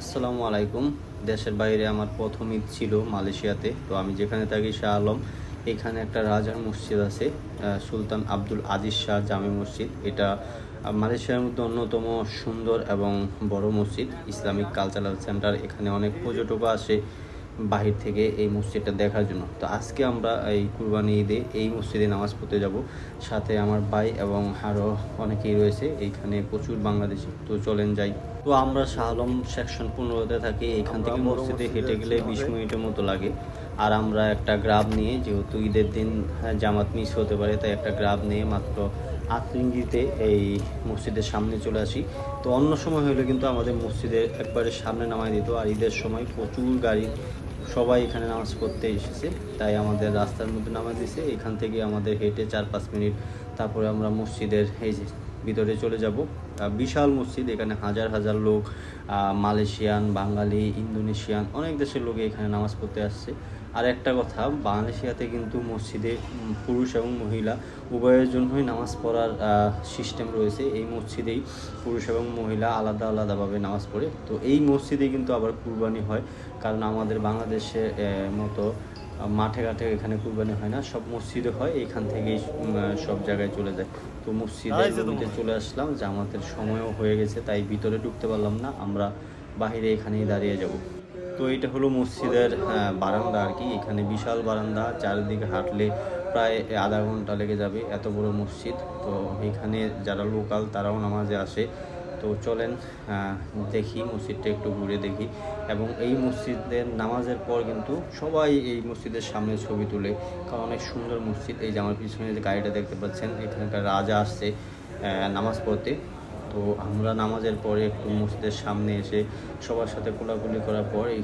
আসসালামু আলাইকুম। দেশের বাইরে আমার প্রথম ঈদ ছিল মালয়েশিয়াতে। তো আমি যেখানে থাকি শাহ আলম, এখানে একটা রাজার মসজিদ আছে, সুলতান আব্দুল আজিজ শাহ জামে মসজিদ। এটা মালয়েশিয়ার মধ্যে অন্যতম সুন্দর এবং বড় মসজিদ, ইসলামিক কালচারাল সেন্টার। এখানে অনেক পর্যটকও আসে বাহির থেকে এই মসজিদটা দেখার জন্য। তো আজকে আমরা এই কুরবানি ঈদে এই মসজিদে নামাজ পড়তে যাব। সাথে আমার ভাই এবং আরও অনেকেই রয়েছে, এইখানে প্রচুর বাংলাদেশি। তো চলেন যাই। তো আমরা শাহ আলম সেকশন 15-তে থাকি। এখান থেকে মসজিদে হেঁটে গেলে 20 মিনিটের মতো লাগে। আর আমরা একটা গ্রাব নিয়ে, যেহেতু ঈদের দিন জামাত মিস হতে পারে, তাই একটা গ্রাব নিয়ে মাত্র 8 রিঙ্গিতে এই মসজিদের সামনে চলে আসি। তো অন্য সময় হলে কিন্তু আমাদের মসজিদের একবারে সামনে নামাই দিত। আর ঈদের সময় প্রচুর গাড়ি, সবাই এখানে নামাজ পড়তে এসেছে, তাই আমাদের রাস্তার মধ্যে নামাজ দিয়েছে। এখান থেকে আমাদের হেঁটে 4-5 মিনিট, তারপরে আমরা মসজিদের এই যে ভিতরে চলে যাব। বিশাল মসজিদ, এখানে হাজার হাজার লোক, মালয়েশিয়ান, বাঙালি, ইন্দোনেশিয়ান, অনেক দেশের লোক এখানে নামাজ পড়তে আসছে। আর একটা কথা, মালয়েশিয়াতে কিন্তু মসজিদে পুরুষ এবং মহিলা উভয়ের জন্যই নামাজ পড়ার সিস্টেম রয়েছে। এই মসজিদেই পুরুষ এবং মহিলা আলাদা আলাদাভাবে নামাজ পড়ে। তো এই মসজিদে কিন্তু আবার কুরবানি হয়, কারণ আমাদের বাংলাদেশে মতো মাঠে ঘাটে এখানে কুরবানি হয় না, সব মসজিদে হয়। এখান থেকেই সব জায়গায় চলে যায়। তো মসজিদের নবীতে চলে আসলাম, জামাতের সময়ও হয়ে গেছে, তাই ভিতরে ঢুকতে পারলাম না, আমরা বাহিরে এখানেই দাঁড়িয়ে যাব। তো এটা হলো মসজিদের বারান্দা আর কি। এখানে বিশাল বারান্দা, চারিদিকে হাঁটলে প্রায় আধা ঘন্টা লেগে যাবে, এত বড় মসজিদ। তো এখানে যারা লোকাল তারাও নামাজে আসে। তো চলেন দেখি, মসজিদটা একটু ঘুরে দেখি। এবং এই মসজিদের নামাজের পর কিন্তু সবাই এই মসজিদের সামনে ছবি তুলে, কারণ অনেক সুন্দর মসজিদ। এই যে আমার পিছনে যে গাড়িটা দেখতে পাচ্ছেন, এখানকার রাজা আসছে নামাজ পড়তে। তো আমরা নামাজের পরে একটু মসজিদের সামনে এসে সবার সাথে কোলাকুলি করার পর এই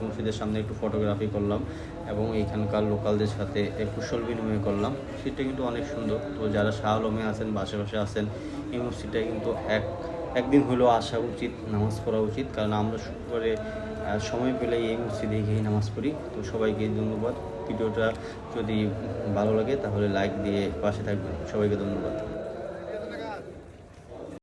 মসজিদের সামনে একটু ফটোগ্রাফি করলাম এবং এইখানকার লোকালদের সাথে কুশল বিনিময় করলাম। সেটা কিন্তু অনেক সুন্দর। তো যারা শাহ আলমে আছেন, আশেপাশে আছেন, এই মসজিদটা কিন্তু একদিন হলেও আসা উচিত, নামাজ পড়া উচিত, কারণ আমরা শুক্রবারে সময় পেলেই এই মসজিদে গিয়ে নামাজ পড়ি। তো সবাইকে ধন্যবাদ। ভিডিওটা যদি ভালো লাগে তাহলে লাইক দিয়ে পাশে থাকবেন। সবাইকে ধন্যবাদ।